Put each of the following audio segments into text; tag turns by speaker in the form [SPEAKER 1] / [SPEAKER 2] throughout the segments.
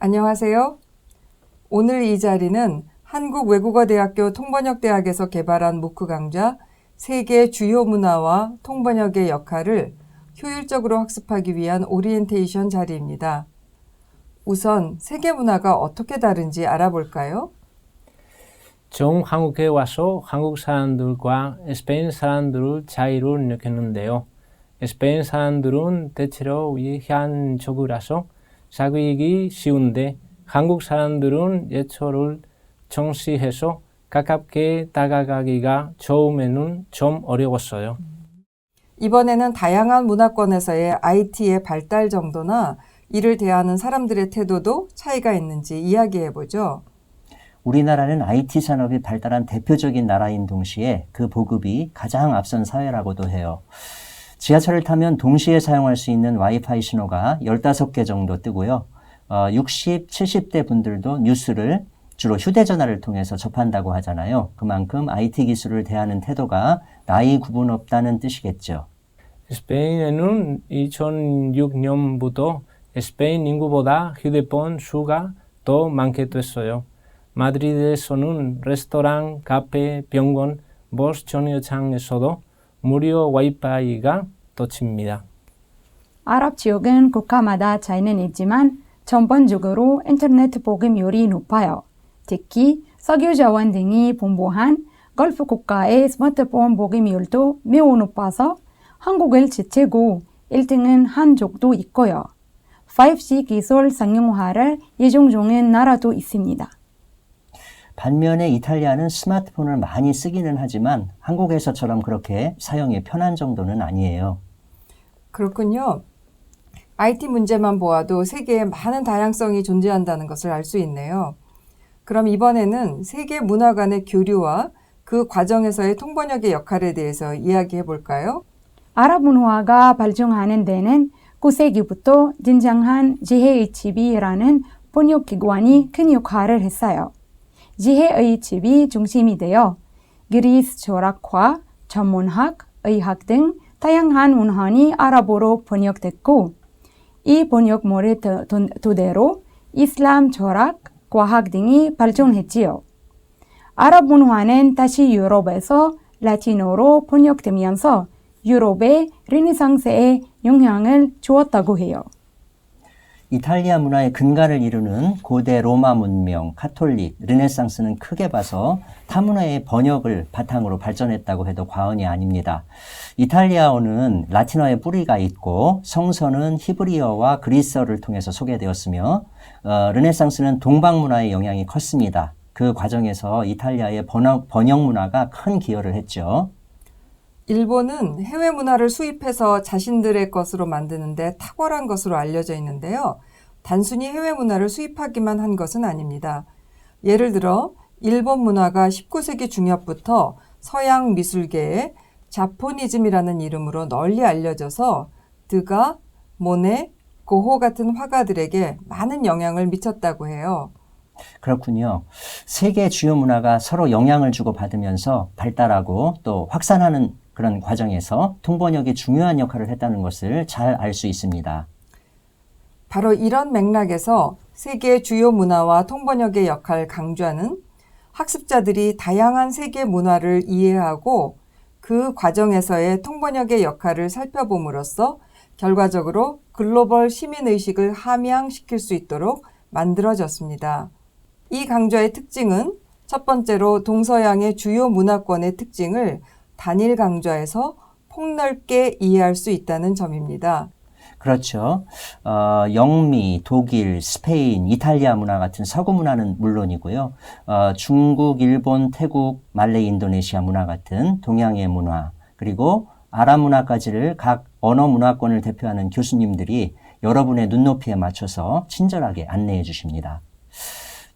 [SPEAKER 1] 안녕하세요. 오늘 이 자리는 한국외국어대학교 통번역대학에서 개발한 무크 강좌 세계 주요 문화와 통번역의 역할을 효율적으로 학습하기 위한 오리엔테이션 자리입니다. 우선 세계 문화가 어떻게 다른지 알아볼까요?
[SPEAKER 2] 전 한국에 와서 한국 사람들과 스페인 사람들의 차이를 느꼈는데요. 스페인 사람들은 대체로 위안적이라서 사귀기 쉬운데 한국 사람들은 예절을 정시해서 가깝게 다가가기가 처음에는 좀 어려웠어요.
[SPEAKER 1] 이번에는 다양한 문화권에서의 IT의 발달 정도나 이를 대하는 사람들의 태도도 차이가 있는지 이야기해보죠.
[SPEAKER 3] 우리나라는 IT 산업이 발달한 대표적인 나라인 동시에 그 보급이 가장 앞선 사회라고도 해요. 지하철을 타면 동시에 사용할 수 있는 와이파이 신호가 15개 정도 뜨고요. 60, 70대 분들도 뉴스를 주로 휴대전화를 통해서 접한다고 하잖아요. 그만큼 IT 기술을 대하는 태도가 나이 구분 없다는 뜻이겠죠.
[SPEAKER 2] 스페인에는 2006년부터 스페인 인구보다 휴대폰 수가 더 많게 됐어요. 마드리드에서는 레스토랑, 카페, 병원, 버스 정류장에서도 무료 와이파이가 터집니다.
[SPEAKER 4] 아랍 지역은 국가마다 차이는 있지만 전반적으로 인터넷 보급률이 높아요. 특히 석유 자원 등이 풍부한 걸프 국가의 스마트폰 보급률도 매우 높아서 한국을 제치고 1등은 한 적도 있고요. 5G 기술 상용화를 예정 중인 나라도 있습니다.
[SPEAKER 3] 반면에 이탈리아는 스마트폰을 많이 쓰기는 하지만 한국에서처럼 그렇게 사용이 편한 정도는 아니에요.
[SPEAKER 1] 그렇군요. IT 문제만 보아도 세계에 많은 다양성이 존재한다는 것을 알 수 있네요. 그럼 이번에는 세계 문화 간의 교류와 그 과정에서의 통번역의 역할에 대해서 이야기해 볼까요?
[SPEAKER 4] 아랍 문화가 발전하는 데는 9세기부터 등장한 지혜의 집이라는 번역기관이 큰 역할을 했어요. 지혜의 집이 중심이 되어 그리스 철학과, 전문학, 의학 등 다양한 문헌이 아랍어로 번역됐고 이 번역물을 토대로 이슬람 철학, 과학 등이 발전했지요. 아랍 문화는 다시 유럽에서 라틴어로 번역되면서 유럽의 르네상스에 영향을 주었다고 해요.
[SPEAKER 3] 이탈리아 문화의 근간을 이루는 고대 로마 문명, 카톨릭, 르네상스는 크게 봐서 타문화의 번역을 바탕으로 발전했다고 해도 과언이 아닙니다. 이탈리아어는 라틴어의 뿌리가 있고 성서는 히브리어와 그리스어를 통해서 소개되었으며 르네상스는 동방 문화의 영향이 컸습니다. 그 과정에서 이탈리아의 번역 문화가 큰 기여를 했죠.
[SPEAKER 1] 일본은 해외 문화를 수입해서 자신들의 것으로 만드는데 탁월한 것으로 알려져 있는데요. 단순히 해외 문화를 수입하기만 한 것은 아닙니다. 예를 들어 일본 문화가 19세기 중엽부터 서양 미술계에 자포니즘이라는 이름으로 널리 알려져서 드가, 모네, 고호 같은 화가들에게 많은 영향을 미쳤다고 해요.
[SPEAKER 3] 그렇군요. 세계 주요 문화가 서로 영향을 주고받으면서 발달하고 또 확산하는 그런 과정에서 통번역이 중요한 역할을 했다는 것을 잘 알 수 있습니다.
[SPEAKER 1] 바로 이런 맥락에서 세계 주요 문화와 통번역의 역할 강좌는 학습자들이 다양한 세계 문화를 이해하고 그 과정에서의 통번역의 역할을 살펴봄으로써 결과적으로 글로벌 시민의식을 함양시킬 수 있도록 만들어졌습니다. 이 강좌의 특징은 첫 번째로 동서양의 주요 문화권의 특징을 단일 강좌에서 폭넓게 이해할 수 있다는 점입니다.
[SPEAKER 3] 그렇죠. 영미, 독일, 스페인, 이탈리아 문화 같은 서구 문화는 물론이고요. 중국, 일본, 태국, 말레이, 인도네시아 문화 같은 동양의 문화, 그리고 아랍 문화까지를 각 언어 문화권을 대표하는 교수님들이 여러분의 눈높이에 맞춰서 친절하게 안내해 주십니다.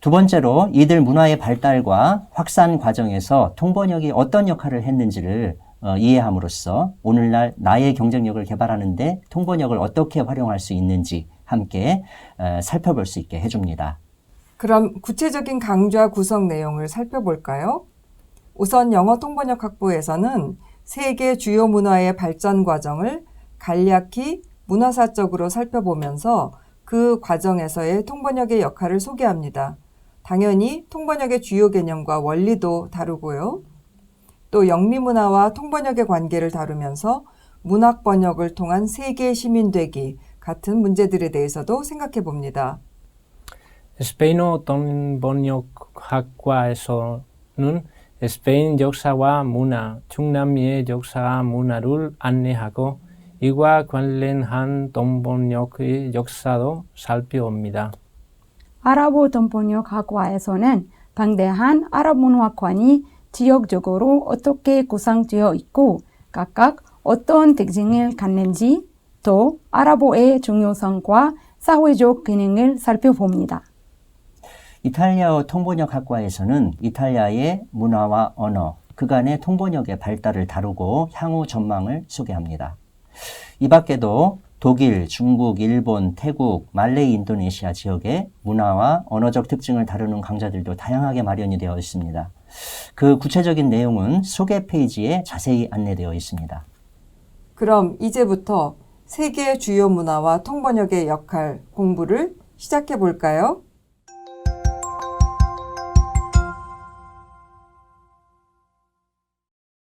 [SPEAKER 3] 두 번째로 이들 문화의 발달과 확산 과정에서 통번역이 어떤 역할을 했는지를 이해함으로써 오늘날 나의 경쟁력을 개발하는 데 통번역을 어떻게 활용할 수 있는지 함께 살펴볼 수 있게 해줍니다.
[SPEAKER 1] 그럼 구체적인 강좌 구성 내용을 살펴볼까요? 우선 영어 통번역 학부에서는 세계 주요 문화의 발전 과정을 간략히 문화사적으로 살펴보면서 그 과정에서의 통번역의 역할을 소개합니다. 당연히 통번역의 주요 개념과 원리도 다루고요. 또 영미 문화와 통번역의 관계를 다루면서 문학 번역을 통한 세계 시민되기 같은 문제들에 대해서도 생각해 봅니다.
[SPEAKER 2] 스페인어 통번역학과에서는 스페인 역사와 문화, 중남미의 역사와 문화를 안내하고 이와 관련한 통번역의 역사도 살펴봅니다.
[SPEAKER 4] 아랍어 통번역학과에서는 방대한 아랍 문화관이 지역적으로 어떻게 구성되어 있고 각각 어떤 특징을 갖는지 또 아랍어의 중요성과 사회적 기능을 살펴봅니다.
[SPEAKER 3] 이탈리아어 통번역학과에서는 이탈리아의 문화와 언어, 그간의 통번역의 발달을 다루고 향후 전망을 소개합니다. 이 밖에도 독일, 중국, 일본, 태국, 말레이, 인도네시아 지역의 문화와 언어적 특징을 다루는 강좌들도 다양하게 마련이 되어 있습니다. 그 구체적인 내용은 소개 페이지에 자세히 안내되어 있습니다.
[SPEAKER 1] 그럼 이제부터 세계 주요 문화와 통번역의 역할 공부를 시작해 볼까요?